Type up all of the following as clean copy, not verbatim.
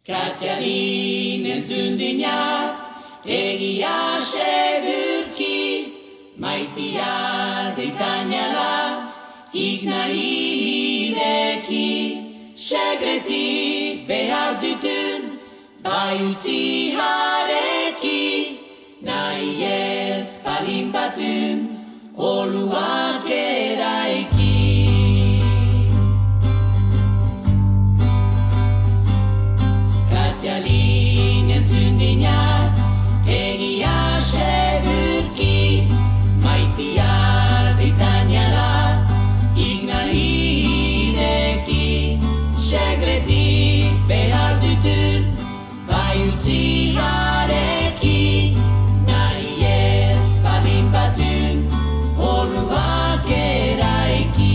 Katjarin entzun dinat, egia segurki, maitia deitainala, ignai ireki, segretik behar dutun, bai utzi hareki, nahi ez palin batun, oluak eraiki. Katjalin entzun dinat, egia segurki, maitia deitainala, ignai ireki, segretik behar dutun, bai utzi hareki, nahi ez palin batun, oluak eraiki.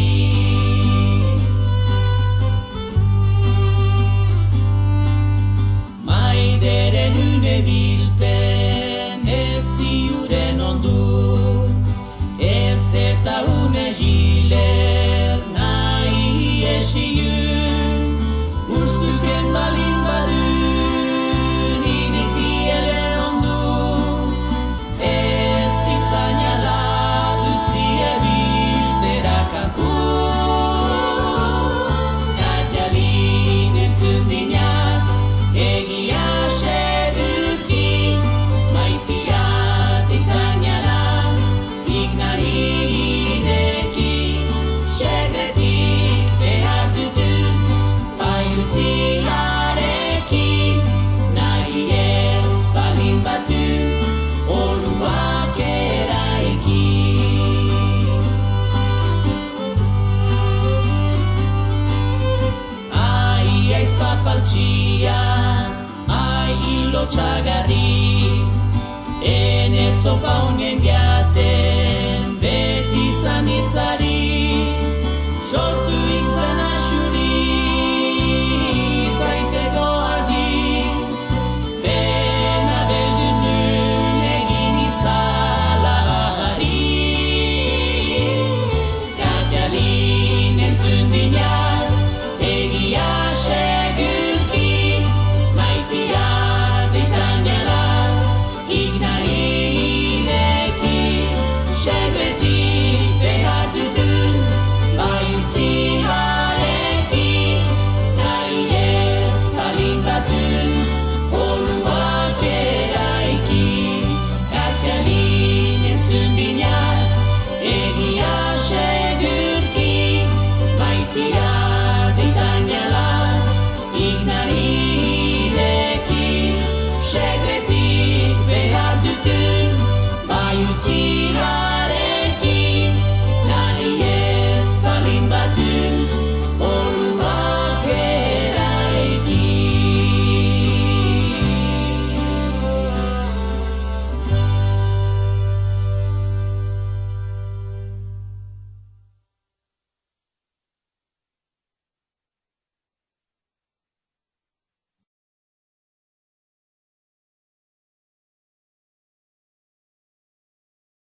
Maideren une bilten ez ziuren ondu, ez eta une giler nahi esilun, ustuken balin badun inik dielen ondu, ez ditzainala dutzie biltera kanpu. Katjalin entzun dinat, egia segurki, maitia deitainala, ignai ireki, segretik behar dutun, bai utzi hareki, nahi ez palin batun, oluak eraiki. Ai aizpa faltxia, ai hilo txagarri, ene zopa honen